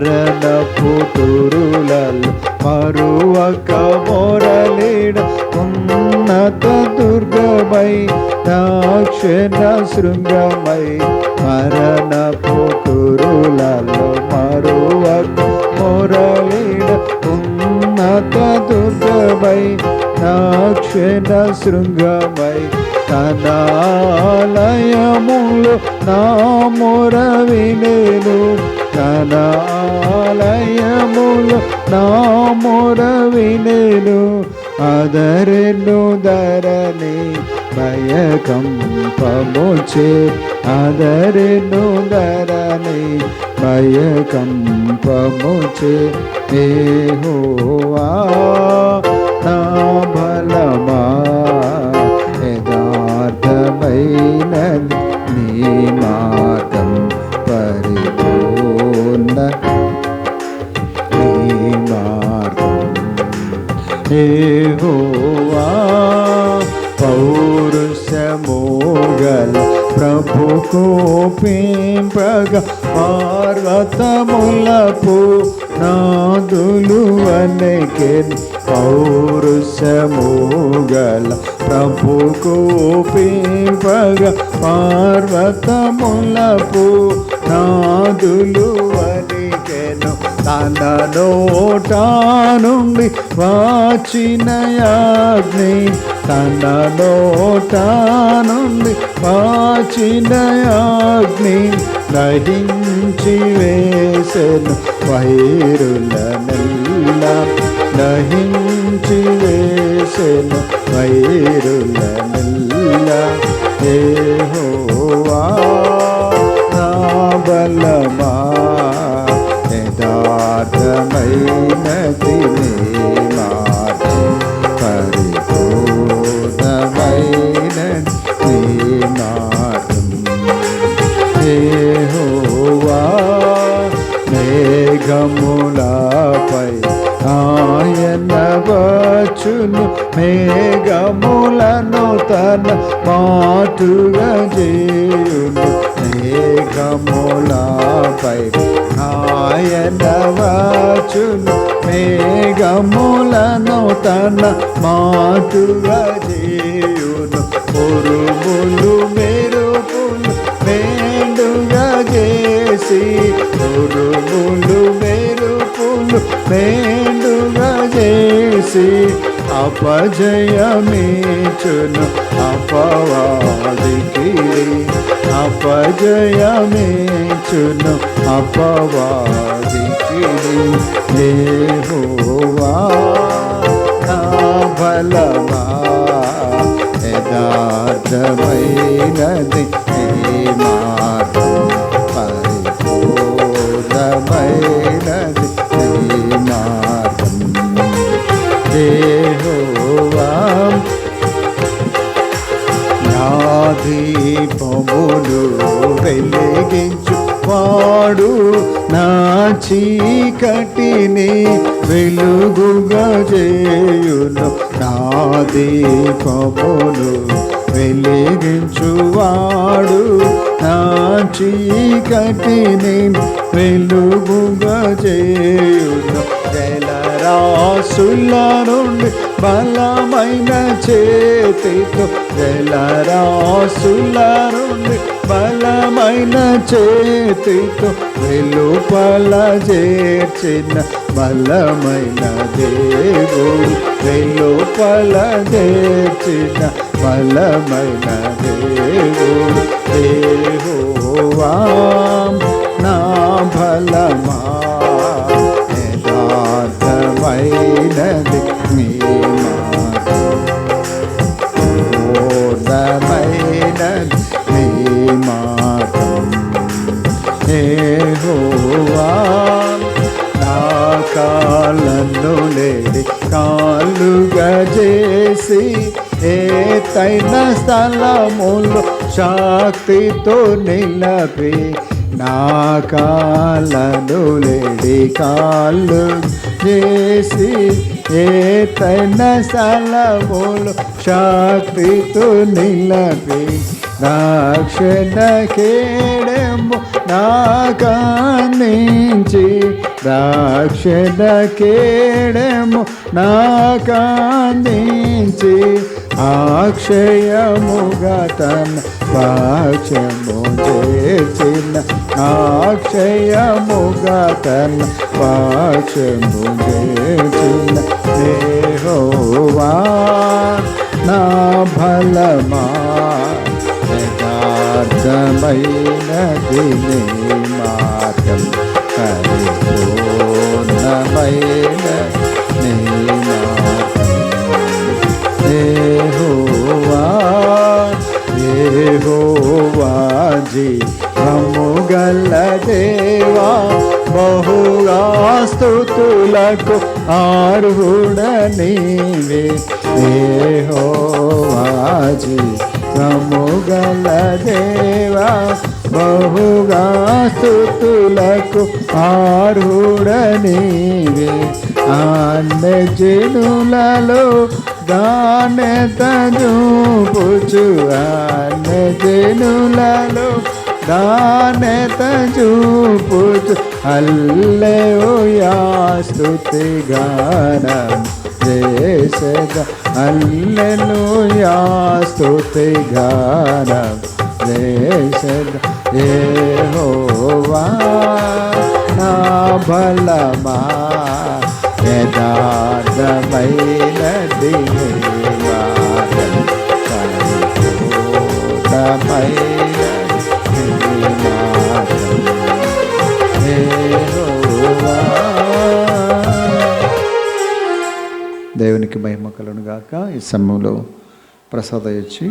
మరణపు తురులలో మరువక మొరలిడ ఉన్నత దుర్గమై దాక్షణ శృంగమై మరణపు తురులలో మరువక మొరలిడ ఉన్నత దుర్గమై దాక్షణ శృంగమై తన ఆలయములో నా మొర వినెను తన ఆలయములో నా మొర వినెను అదరెను ధరణి భయకంపముచే అదరెను ధరణి భయకంపముచే యెహోవా నా బలమా యథార్థమైనది నీ మార్గం పరిపూర్ణ నీ మార్గం యెహోవా పౌరుషమోగల ప్రభు కోపింపగ పర్వతములపు నాదులు వనకెన్ పౌరుషమోగల ప్రభు కోపింపగ పర్వతములపు నాదులు వనకెను తన నోట నుండి వాచిన యాజ్ఞ తన నోట నుండి వాచిన యాజ్ఞ దహించి వేసెను వైరులనెల్లా దహించి వేసెను వైరులనెల్లా యెహోవా నా బలమా యథార్థమైనది నీ మార్గం పరిపూర్ణమైనది నీ మార్గం యెహోవా మేఘములపై ఆయన వచ్చును మేఘములను తన మాటుగా చేయును మేఘములపై ఆయన వచ్చును మేఘములను తన మాటుగా చేయును ఉరుములు మెరుపులు మెండుగా చేసి ఉరుములు మెరుపులు మెండుగా చేసి అపజయమేచును అపవాదికి అపజయమేచును అపవాదికి యెహోవా నా బలమా యథార్థమైనది నీ మార్గం పరిపూర్ణమైనది నీ మార్గం యెహోవా నా దీపములు వెలిగించు వాడు నా చీకటిని వెలుగుగా చేయును నా దీపములు వెలిగించువాడు నా చీకటిని వెలుగుగా చేయును జలరాశుల నుండి బలమైన చేతితో జలరాశుల నుండి బలమైన చేతితో వెలుపల చేర్చిన బలమైన దేవుడు వెలుపల చేర్చిన బలమైన దేవుడు యెహోవా నా బలమా యథార్థమైనది నీ మార్గం పూర్ణమైనది నీ మార్గం యెహోవా నా కాళ్ళను లేడి కాళ్ళుగా చేసి ఏతైన స్థలములో శక్తితో నిలపి నా కాళ్ళను లేడి కాళ్ళు చేసి ఏతైన స్థలములో శక్తితో నిలపి రక్షణ కేడము నాకందించి రక్షణ కేడము నాకందించి అక్షయముగా తన పాక్షము చేర్చిన అక్షయముగా తన పాక్షము చేర్చిన యెహోవా నా బలమా యథార్థమైనది నీ మార్గం పరిపూర్ణమైన నీ యెహోవా జీవముగల దేవా బహుగా స్తుతులకు అర్హుడ నీవే యెహోవా జీవముగల దేవా బహుగా స్తుతులకు అర్హుడ నీవే అన్యజనులలో దానెత చూపుచు అన్యజనులలో దానెత చూపుచు హల్లెలూయా స్తుతి గానం చేసెదా హల్లెలూయా స్తుతి గానం చేసెదా యెహోవా నా బలమా యథార్థమైనది నీ మార్గం పరిపూర్ణమైనది నీ మార్గం యెహోవా. దేవునికి మహిమ కలుగును గాక. ఈ సమయంలో ప్రసాద ఇచ్చి